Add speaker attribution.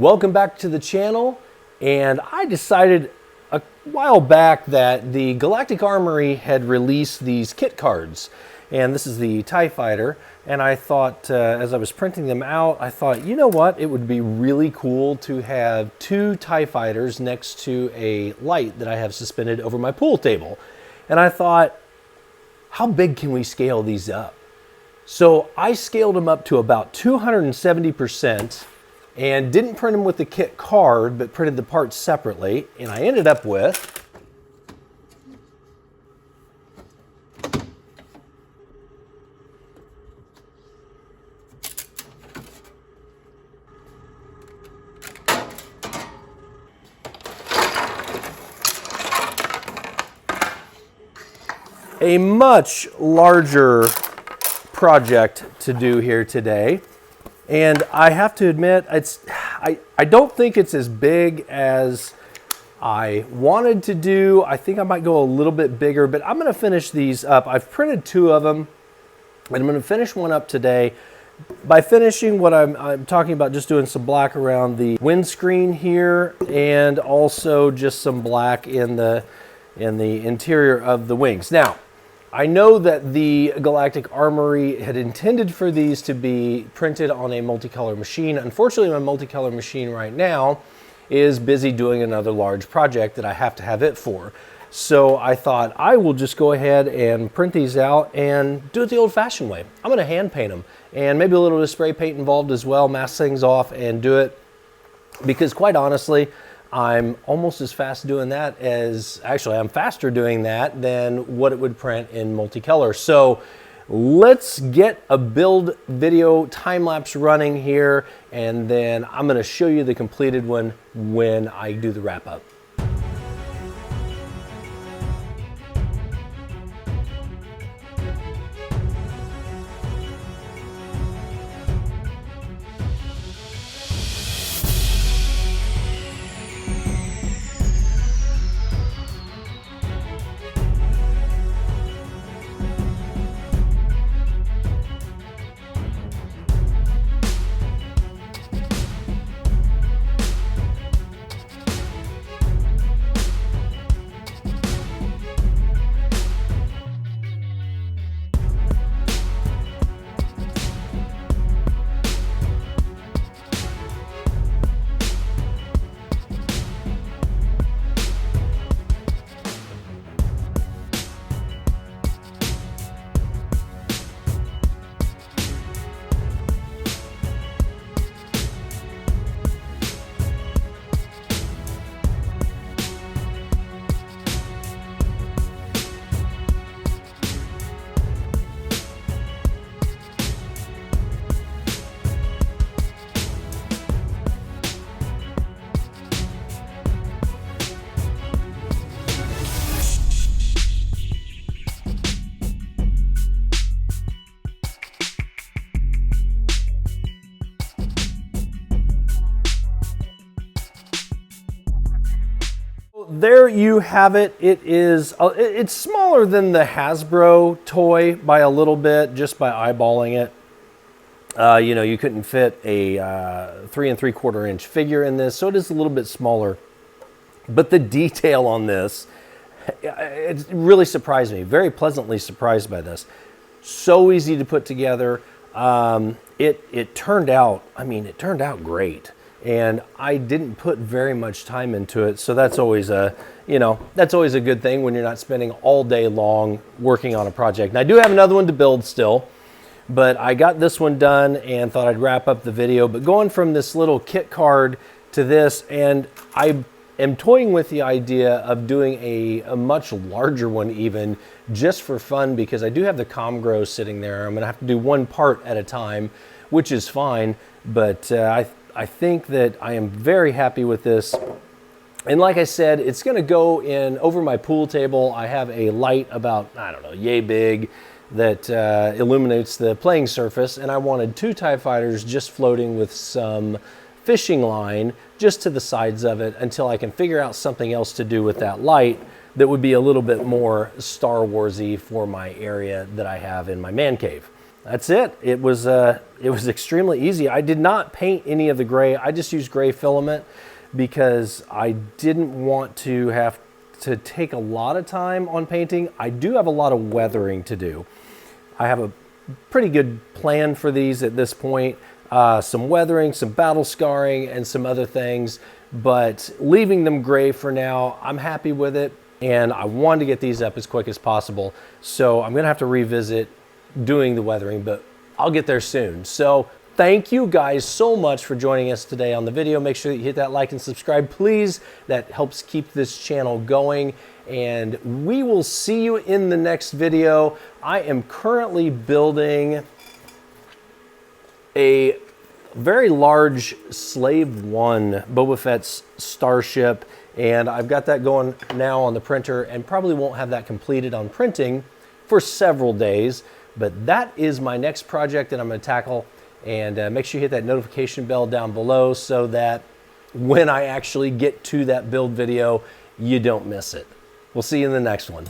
Speaker 1: Welcome back to the channel, and I decided a while back that the Galactic Armory had released these kit cards, and this is the TIE Fighter, and I thought as I was printing them out, I thought, you know what, it would be really cool to have two TIE Fighters next to a light that I have suspended over my pool table. And I thought, how big can we scale these up? So I scaled them up to about 270%, and didn't print them with the kit card, but printed the parts separately. And I ended up with a much larger project to do here today. And I have to admit, I don't think it's as big as I wanted to do. I think I might go a little bit bigger, but I'm gonna finish these up. I've printed two of them, and I'm gonna finish one up today. By finishing, what I'm talking about, just doing some black around the windscreen here, and also just some black in the interior of the wings. Now, I know that the Galactic Armory had intended for these to be printed on a multicolor machine. Unfortunately, my multicolor machine right now is busy doing another large project that I have to have it for. So I thought I will just go ahead and print these out and do it the old-fashioned way. I'm gonna hand paint them, and maybe a little bit of spray paint involved as well, mask things off and do it. Because quite honestly, I'm almost as fast doing that as, actually I'm faster doing that than what it would print in multicolor. So let's get a build video time-lapse running here, and then I'm gonna show you the completed one when I do the wrap-up. There you have it. It's smaller than the Hasbro toy by a little bit, just by eyeballing it. You know, you couldn't fit a 3 3/4 inch figure in this, so it is a little bit smaller. But the detail on this, it really surprised me. Very pleasantly surprised by this. So easy to put together. It turned out, I mean, it turned out great. And I didn't put very much time into it, so that's always a, you know, that's always a good thing when you're not spending all day long working on a project. And I do have another one to build still, but I got this one done and thought I'd wrap up the video. But going from this little kit card to this, and I am toying with the idea of doing a much larger one even, just for fun, because I do have the Comgrow sitting there. I'm gonna have to do one part at a time, which is fine, but I think that I am very happy with this. And like I said, it's gonna go in over my pool table. I have a light about, I don't know, yay big, that illuminates the playing surface, and I wanted two TIE Fighters just floating with some fishing line just to the sides of it until I can figure out something else to do with that light that would be a little bit more Star Wars-y for my area that I have in my man cave. that's it. It was extremely easy. I did not paint any of the gray. I just used gray filament because I didn't want to have to take a lot of time on painting. I do have a lot of weathering to do. I have a pretty good plan for these at this point. Some weathering, some battle scarring, and some other things, but leaving them gray for now, I'm happy with it, and I wanted to get these up as quick as possible, so I'm gonna have to revisit doing the weathering, but I'll get there soon. So thank you guys so much for joining us today on the video. Make sure that you hit that like and subscribe, please. That helps keep this channel going, and we will see you in the next video. I am currently building a very large Slave 1 Boba Fett's Starship, and I've got that going now on the printer and probably won't have that completed on printing for several days, but that is my next project that I'm going to tackle. And make sure you hit that notification bell down below so that when I actually get to that build video, you don't miss it. We'll see you in the next one.